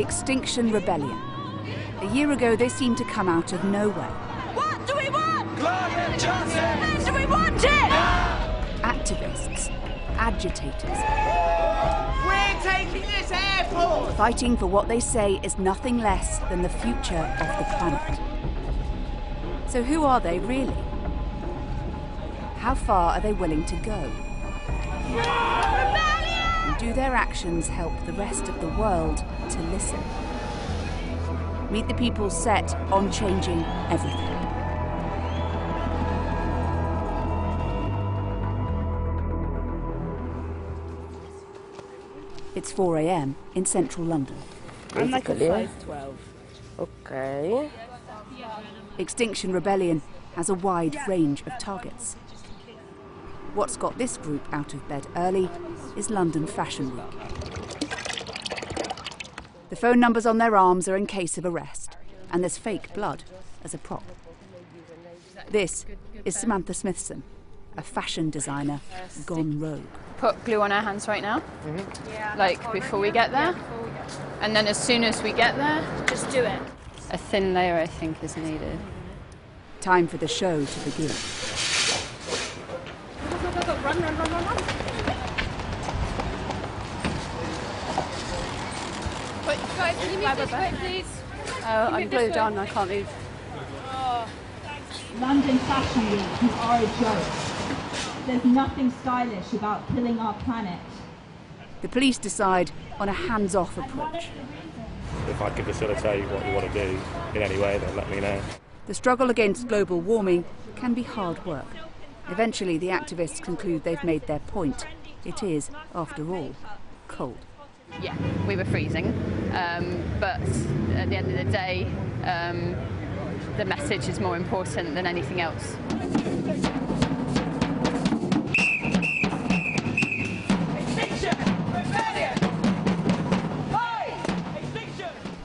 Extinction Rebellion. A year ago, they seemed to come out of nowhere. What do we want? Climate justice! When do we want it? Activists, agitators, We're taking this airport! fighting for what they say is nothing less than the future of the planet. So who are they really? How far are they willing to go? And do their actions help the rest of the world to listen? Meet the people set on changing everything. It's 4 a.m. in central London. I'm like a 5'12". Okay. Extinction Rebellion has a wide range of targets. What's got this group out of bed early is London Fashion Week. The phone numbers on their arms are in case of arrest, and there's fake blood as a prop. This is Samantha Smithson, a fashion designer gone rogue. Put glue on our hands right now, like before we get there, and then as soon as we get there, just do it. A thin layer, I think, is needed. Time for the show to begin. Run. Wait, guys, can you move this way, please? Oh, I'm glued on, I can't move. London Fashion Week, you are a joke. There's nothing stylish about killing our planet. The police decide on a hands-off approach. If I could facilitate what you want to do in any way, then let me know. The struggle against global warming can be hard work. Eventually, the activists conclude they've made their point. It is, after all, cold. Yeah, we were freezing, but at the end of the day, the message is more important than anything else.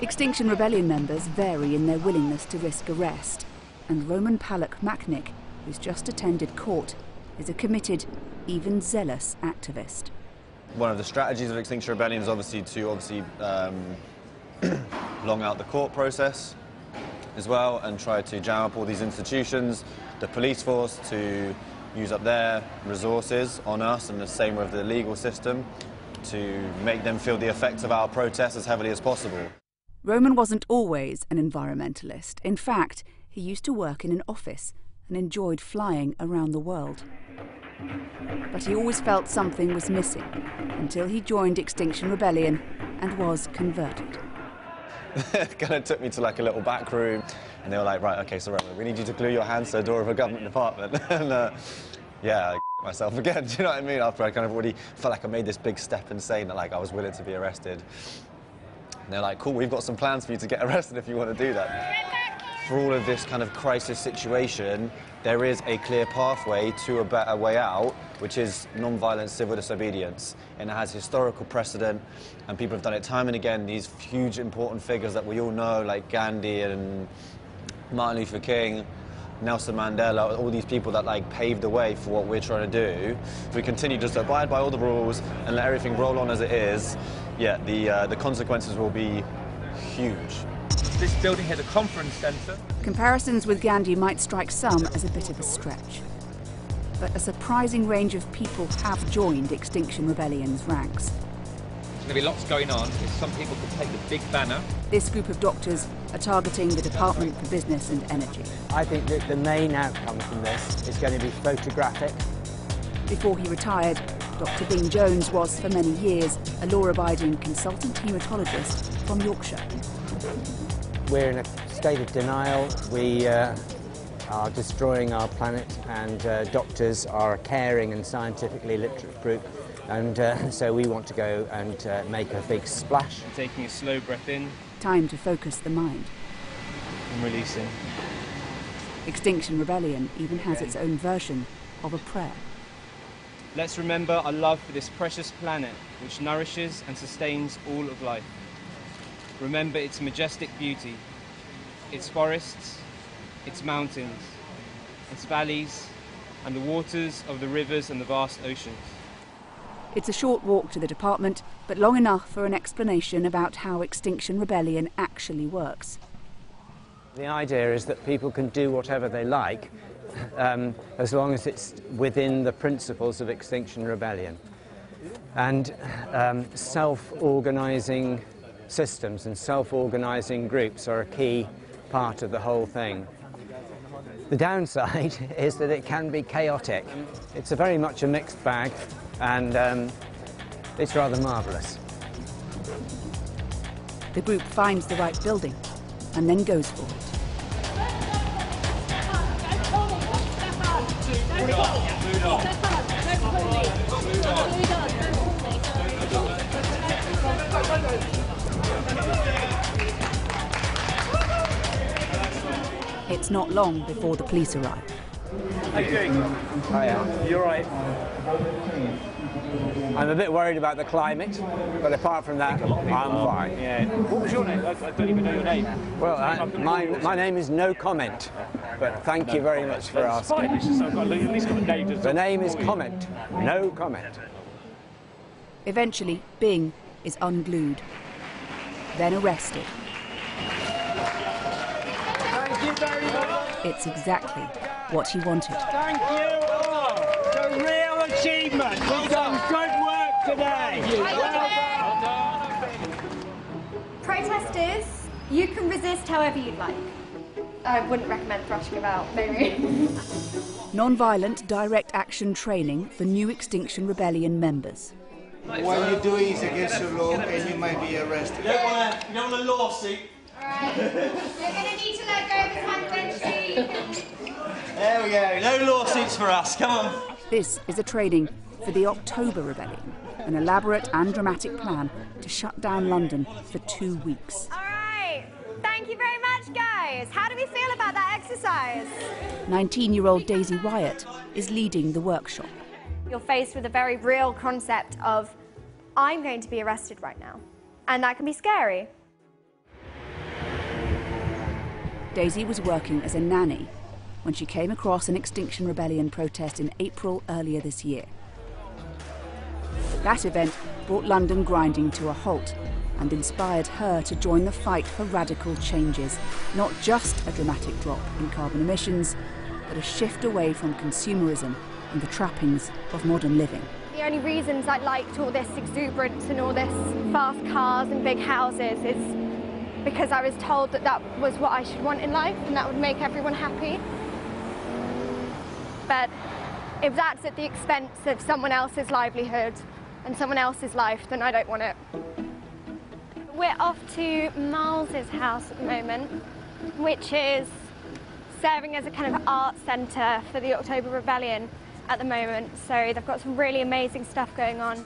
Extinction Rebellion members vary in their willingness to risk arrest, and Roman Palak Maknik, who's just attended court, is a committed, even zealous activist. One of the strategies of Extinction Rebellion is obviously to long out the court process as well and try to jam up all these institutions, the police force, to use up their resources on us, and the same with the legal system, to make them feel the effects of our protests as heavily as possible. Roman wasn't always an environmentalist. In fact, he used to work in an office and enjoyed flying around the world. But he always felt something was missing until he joined Extinction Rebellion and was converted. It kind of took me to like a little back room, and they were like, right, okay, so Roman, we need you to glue your hands to the door of a government department. And yeah, I myself again, do you know what I mean? After I kind of already felt like I made this big step in saying that like I was willing to be arrested. And they're like, cool, we've got some plans for you to get arrested if you want to do that. For all of this kind of crisis situation, there is a clear pathway to a better way out, which is non-violent civil disobedience. And it has historical precedent, and people have done it time and again. These huge, important figures that we all know, like Gandhi and Martin Luther King, Nelson Mandela, all these people that like paved the way for what we're trying to do. If we continue just to abide by all the rules and let everything roll on as it is, yeah, the consequences will be huge. This building here, the conference centre. Comparisons with Gandhi might strike some as a bit of a stretch. But a surprising range of people have joined Extinction Rebellion's ranks. There'll be lots going on. Some people could take the big banner. This group of doctors are targeting the Department for Business and Energy. I think that the main outcome from this is going to be photographic. Before he retired, Dr. Bing Jones was, for many years, a law-abiding consultant haematologist from Yorkshire. We're in a state of denial. We are destroying our planet, and doctors are a caring and scientifically literate group. And so we want to go and make a big splash. Taking a slow breath in. Time to focus the mind. And releasing. Extinction Rebellion even has its own version of a prayer. Let's remember our love for this precious planet, which nourishes and sustains all of life. Remember its majestic beauty, its forests, its mountains, its valleys, and the waters of the rivers and the vast oceans. It's a short walk to the department, but long enough for an explanation about how Extinction Rebellion actually works. The idea is that people can do whatever they like as long as it's within the principles of Extinction Rebellion. And self-organising systems and self-organising groups are a key part of the whole thing. The downside is that it can be chaotic. It's very much a mixed bag, and it's rather marvellous. The group finds the right building and then goes for it. It's not long before the police arrive. How you doing? Hiya. You're right. I'm a bit worried about the climate, but apart from that, I'm fine. Yeah. What was your name? I don't even know your name. Well, my name is No Comment, but thank you very much for asking. Fine. It's just I've got, at least got a name. The name is Comment. No Comment. Eventually, Bing is unglued, then arrested. Thank you very much. It's exactly what he wanted. Thank you. Oh, it's a real achievement. We've done good work today. Well done. Protesters, you can resist however you'd like. I wouldn't recommend thrashing about, maybe. Non-violent direct action training for new Extinction Rebellion members. What you're doing is against the law and you might be arrested. You don't want a lawsuit. Alright. You're going to need to let go of the handbench seat. There we go. No lawsuits for us. Come on. This is a training for the October Rebellion, an elaborate and dramatic plan to shut down London for 2 weeks. Alright. Thank you very much, guys. How do we feel about that exercise? 19-year-old Daisy Wyatt is leading the workshop. You're faced with a very real concept of, I'm going to be arrested right now. And that can be scary. Daisy was working as a nanny when she came across an Extinction Rebellion protest in April earlier this year. That event brought London grinding to a halt and inspired her to join the fight for radical changes, not just a dramatic drop in carbon emissions, but a shift away from consumerism and the trappings of modern living. The only reasons I liked all this exuberance and all this fast cars and big houses is because I was told that that was what I should want in life and that would make everyone happy. But if that's at the expense of someone else's livelihood and someone else's life, then I don't want it. We're off to Miles's house at the moment, which is serving as a kind of art centre for the October Rebellion at the moment. So they've got some really amazing stuff going on.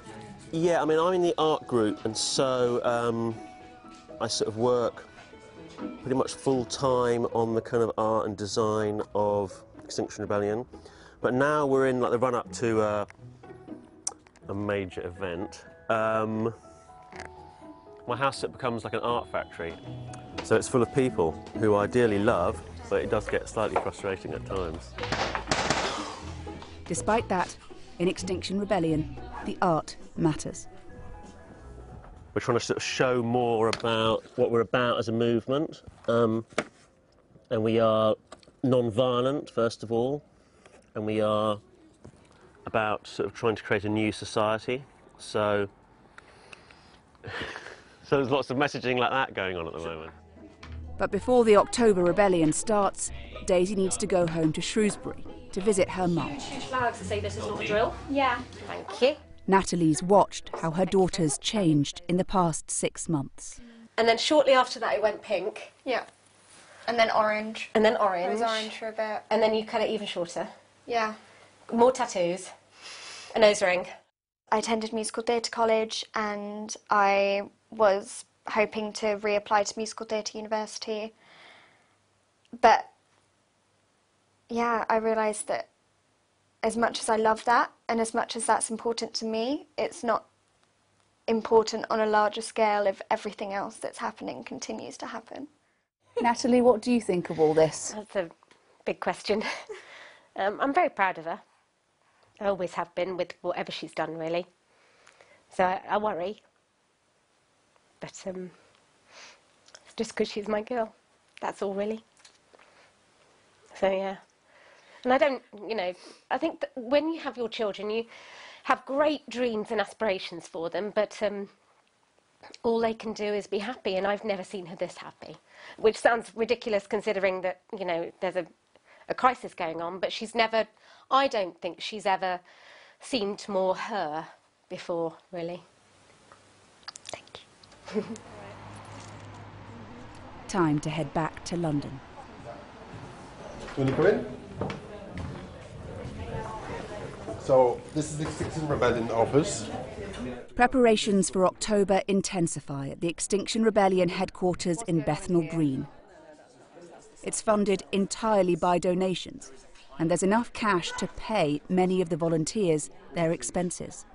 Yeah, I mean, I'm in the art group, and so I sort of work pretty much full-time on the kind of art and design of Extinction Rebellion. But now we're in like the run-up to a major event. My house becomes like an art factory. So it's full of people who I dearly love, but it does get slightly frustrating at times. Despite that, in Extinction Rebellion, the art matters. We're trying to sort of show more about what we're about as a movement. And we are non-violent, first of all, and we are about sort of trying to create a new society. So there's lots of messaging like that going on at the moment. But before the October Rebellion starts, Daisy needs to go home to Shrewsbury to visit her mum. Flags to say this is not a drill. Yeah. Thank you. Natalie's watched how her daughter's changed in the past 6 months. And then shortly after that, it went pink. Yeah. And then orange. And then orange. It was orange for a bit. And then you cut it even shorter. Yeah. More tattoos. A nose ring. I attended musical theatre college and I was hoping to reapply to musical theatre university. But yeah, I realised that as much as I love that and as much as that's important to me, it's not important on a larger scale if everything else that's happening continues to happen. Natalie, what do you think of all this? That's a big question. I'm very proud of her. I always have been with whatever she's done, really. So I worry. But it's just because she's my girl. That's all, really. So, yeah. And I don't, you know, I think that when you have your children, you have great dreams and aspirations for them, but all they can do is be happy, and I've never seen her this happy, which sounds ridiculous considering that, you know, there's a crisis going on, but she's never, I don't think she's ever seemed more her before, really. Thank you. Time to head back to London. You want to come in? So, this is the Extinction Rebellion office. Preparations for October intensify at the Extinction Rebellion headquarters in Bethnal Green. It's funded entirely by donations, and there's enough cash to pay many of the volunteers their expenses.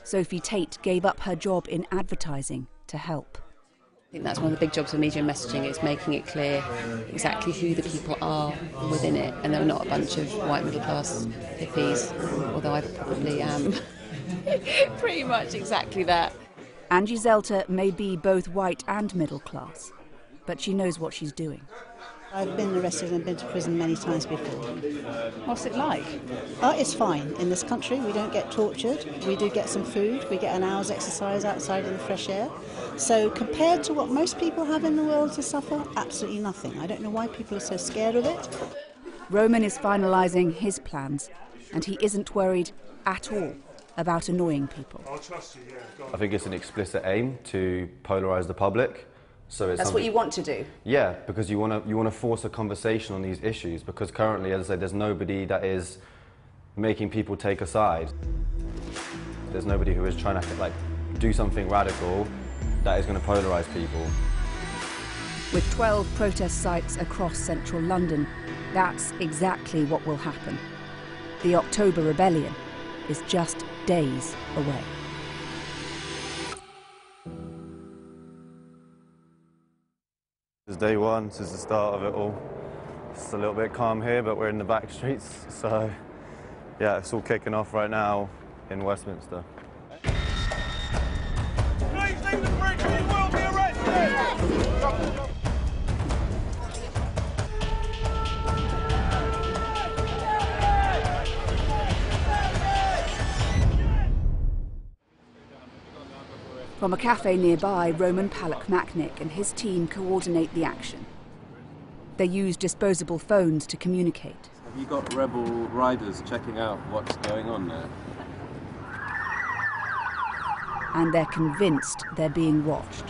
Sophie Tate gave up her job in advertising to help. I think that's one of the big jobs of media and messaging, is making it clear exactly who the people are within it, and they're not a bunch of white middle class hippies, although I probably am pretty much exactly that. Angie Zelter may be both white and middle class, but she knows what she's doing. I've been arrested and been to prison many times before. What's it like? It's fine. In this country, we don't get tortured. We do get some food. We get an hour's exercise outside in the fresh air. So compared to what most people have in the world to suffer, absolutely nothing. I don't know why people are so scared of it. Roman is finalising his plans, and he isn't worried at all about annoying people. I think it's an explicit aim to polarise the public. So it's That's what you want to do? Yeah, because you want to force a conversation on these issues, because currently, as I say, there's nobody that is making people take a side. There's nobody who is trying to do something radical that is going to polarise people. With 12 protest sites across central London, that's exactly what will happen. The October Rebellion is just days away. This is day one, this is the start of it all. It's a little bit calm here, but we're in the back streets, so yeah, it's all kicking off right now in Westminster. Please leave the bridge, you will be arrested! From a cafe nearby, Roman Palach-Macnick and his team coordinate the action. They use disposable phones to communicate. Have you got rebel riders checking out what's going on there? And they're convinced they're being watched.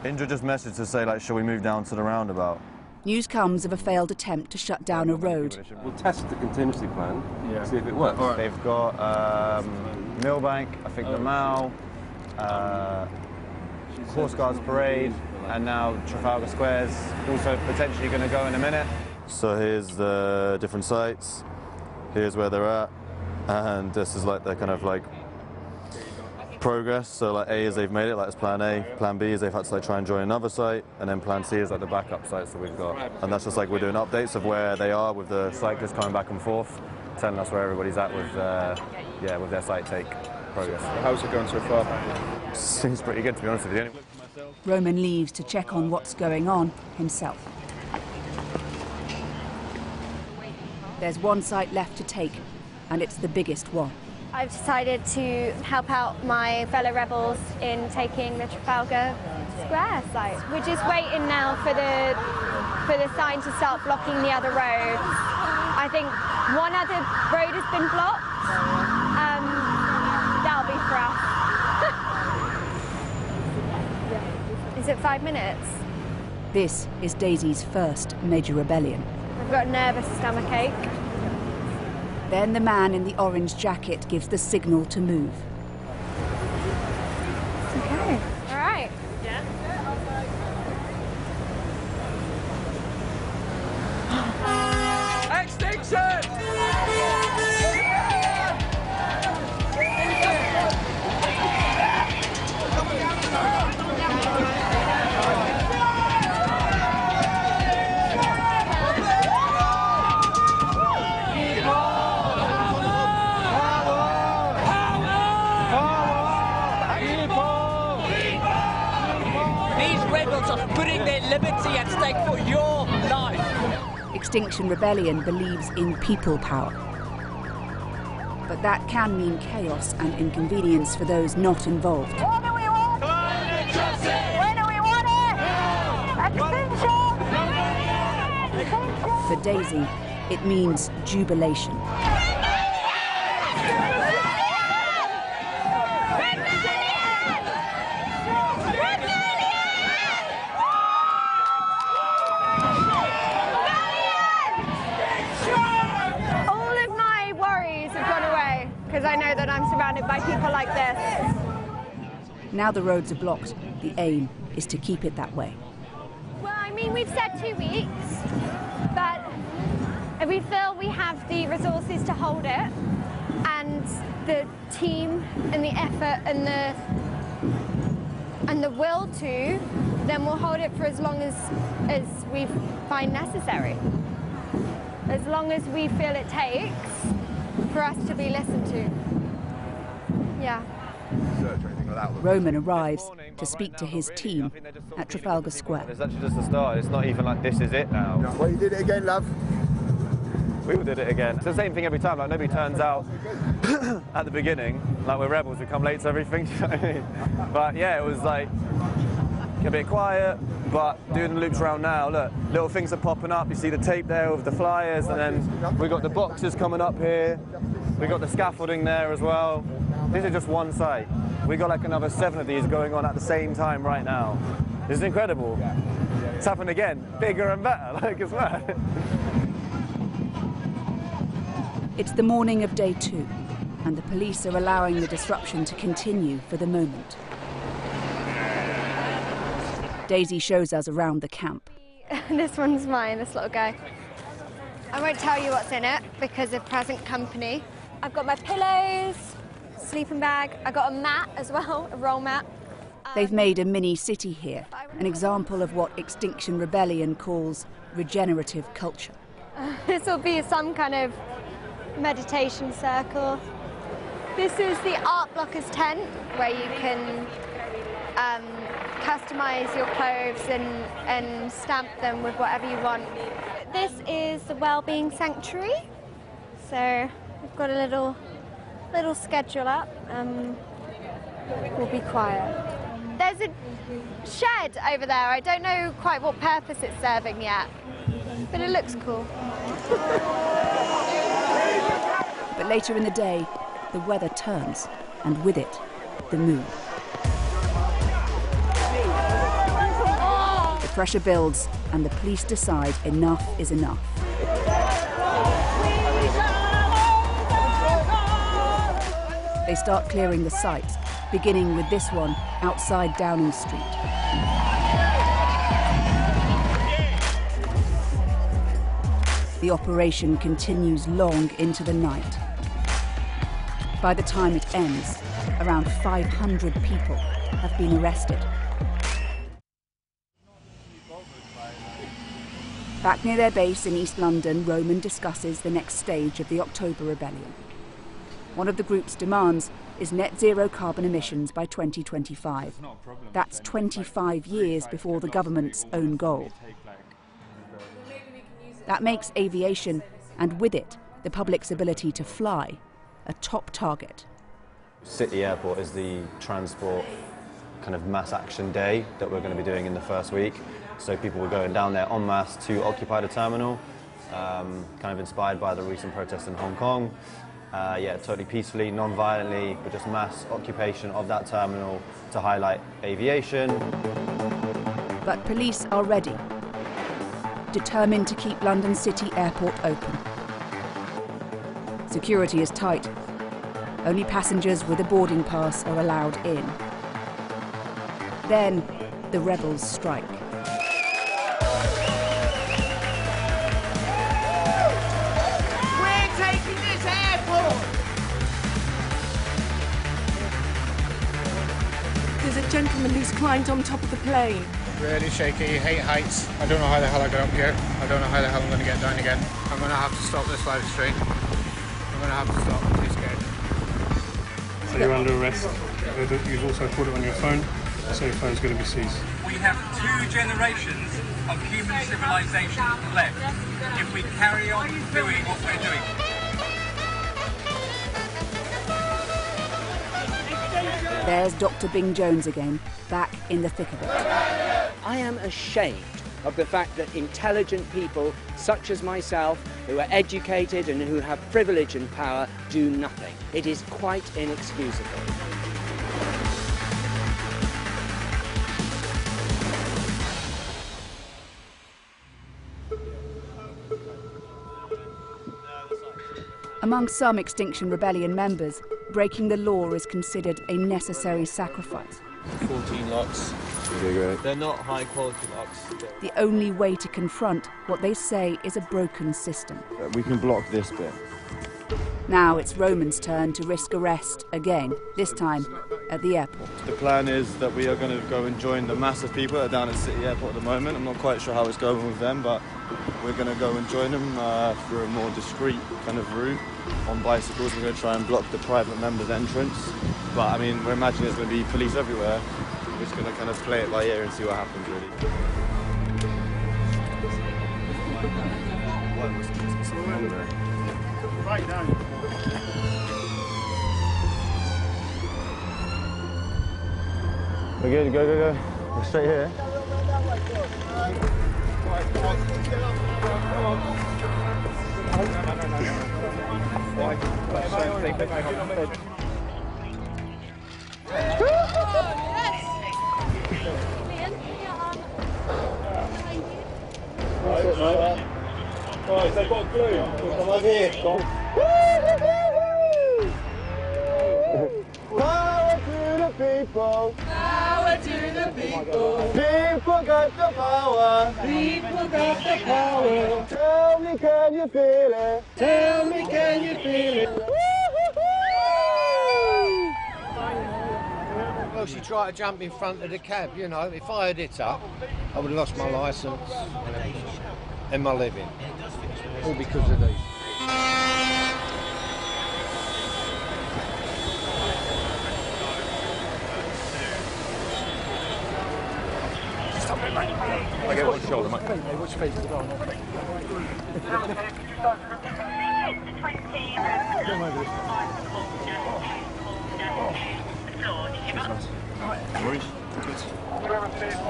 Indra just messaged to say, shall we move down to the roundabout? News comes of a failed attempt to shut down a road. We'll test the contingency plan, see if it works. Right. They've got Millbank, I think the Mall, Horse Guards Parade, and now Trafalgar Square's also potentially going to go in a minute. So here's the different sites, here's where they're at, and this is their kind of progress. So A is they've made it, that's plan A. Plan B is they've had to try and join another site, and then plan C is the backup sites that we've got. And that's just we're doing updates of where they are with the cyclists coming back and forth, telling us where everybody's at with their site take progress. How's it going so far? Seems pretty good, to be honest with you. Roman leaves to check on what's going on himself. There's one site left to take, and it's the biggest one. I've decided to help out my fellow rebels in taking the Trafalgar Square site. We're just waiting now for the sign to start blocking the other roads. I think one other road has been blocked. That'll be for us. Is it 5 minutes? This is Daisy's first major rebellion. I've got a nervous stomachache. Then the man in the orange jacket gives the signal to move. Okay. All right. Yeah. Extinction! These rebels are putting their liberty at stake for your life. Extinction Rebellion believes in people power. But that can mean chaos and inconvenience for those not involved. What do we want? Climate justice! When do we want it? Extinction! For Daisy, it means jubilation. Because I know that I'm surrounded by people like this. Now the roads are blocked, the aim is to keep it that way. Well, I mean, we've said 2 weeks, but we feel we have the resources to hold it, and the team and the effort and the will to, then we'll hold it for as long as we find necessary. As long as we feel it takes for us to be listened to. Yeah. Roman arrives to speak to his team at Trafalgar Square. It's actually just the start. It's not even like this is it now. Well, you did it again, love. We all did it again. It's the same thing every time. Like, nobody turns out at the beginning. Like, we're rebels, we come late to everything. You know what I mean? But yeah, it was like a bit quiet, but doing the loops around now, look, little things are popping up. You see the tape there with the flyers, and then we got the boxes coming up here. We got the scaffolding there as well. This is just one site. We got like another 7 of these going on at the same time right now. This is incredible. It's happened again, bigger and better, like it's mad. It's the morning of day 2, and the police are allowing the disruption to continue for the moment. Daisy shows us around the camp. This one's mine, this little guy. I won't tell you what's in it because of present company. I've got my pillows, sleeping bag. I got a mat as well, a roll mat. They've made a mini city here, an example of what Extinction Rebellion calls regenerative culture. This will be some kind of meditation circle. This is the Art Blockers tent where you can customize your clothes and stamp them with whatever you want. This is the Wellbeing Sanctuary. So we've got a little schedule up. We'll be quiet. There's a shed over there. I don't know quite what purpose it's serving yet, but it looks cool. But later in the day, the weather turns, and with it, the mood. The pressure builds, and the police decide enough is enough. They start clearing the site, beginning with this one outside Downing Street. The operation continues long into the night. By the time it ends, around 500 people have been arrested. Back near their base in East London, Roman discusses the next stage of the October Rebellion. One of the group's demands is net zero carbon emissions by 2025. That's 25 years before the government's own goal. That makes aviation, and with it, the public's ability to fly, a top target. City Airport is the transport kind of mass action day that we're going to be doing in the first week. So people were going down there en masse to occupy the terminal, kind of inspired by the recent protests in Hong Kong. Yeah, totally peacefully, non-violently, but just mass occupation of that terminal to highlight aviation. But police are ready, determined to keep London City Airport open. Security is tight. Only passengers with a boarding pass are allowed in. Then the rebels strike. We're taking this airport! There's a gentleman who's climbed on top of the plane. Really shaky, hate heights. I don't know how the hell I got up here. I don't know how the hell I'm going to get down again. I'm going to have to stop this live stream. I'm going to have to stop. I'm too scared. So you're under arrest. You've also put it on your phone. So your phone's going to be seized. We have 2 generations of human civilization left if we carry on doing what we're doing. There's Dr. Bing Jones again, back in the thick of it. I am ashamed of the fact that intelligent people such as myself, who are educated and who have privilege and power, do nothing. It is quite inexcusable. Among some Extinction Rebellion members, breaking the law is considered a necessary sacrifice. 14 locks. They're not high quality locks. The only way to confront what they say is a broken system. We can block this bit. Now it's Roman's turn to risk arrest again, this time at the airport. The plan is that we are going to go and join the mass of people that are down at City Airport at the moment. I'm not quite sure how it's going with them, but we're going to go and join them through a more discreet kind of route on bicycles. We're going to try and block the private members' entrance. But I mean, we're imagining there's going to be police everywhere. We're just going to kind of play it by ear and see what happens, really. Right down. We're good, go. We're straight here. That's it, mate. Right, so they've got glue. Come over here. Power to the people. Power to the people. People got the power. People got the power. Tell me, can you feel it? Tell me, can you feel it? Well, she tried to jump in front of the cab, you know. If I had hit her, I would have lost my licence and my living. All because of these. Stop it, mate. I get one shoulder, mate. Hey, what's your face?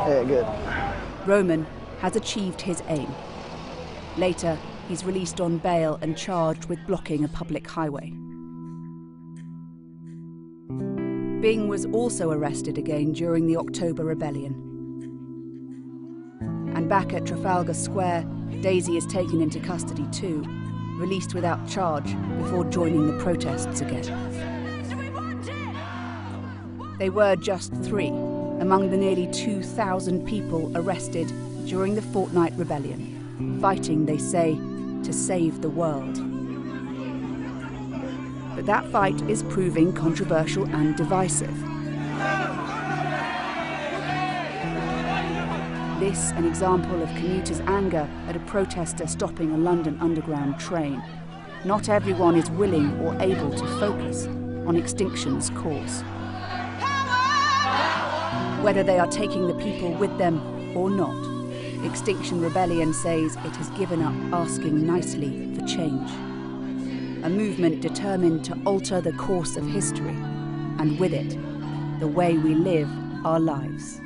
Yeah, good. Roman has achieved his aim. Later, he's released on bail and charged with blocking a public highway. Bing was also arrested again during the October Rebellion. And back at Trafalgar Square, Daisy is taken into custody too, released without charge before joining the protests again. They were just 3 among the nearly 2,000 people arrested during the Fortnight Rebellion, fighting, they say, to save the world. But that fight is proving controversial and divisive. This an example of commuters' anger at a protester stopping a London Underground train. Not everyone is willing or able to focus on Extinction's cause. Whether they are taking the people with them or not, Extinction Rebellion says it has given up asking nicely for change. A movement determined to alter the course of history, and with it, the way we live our lives.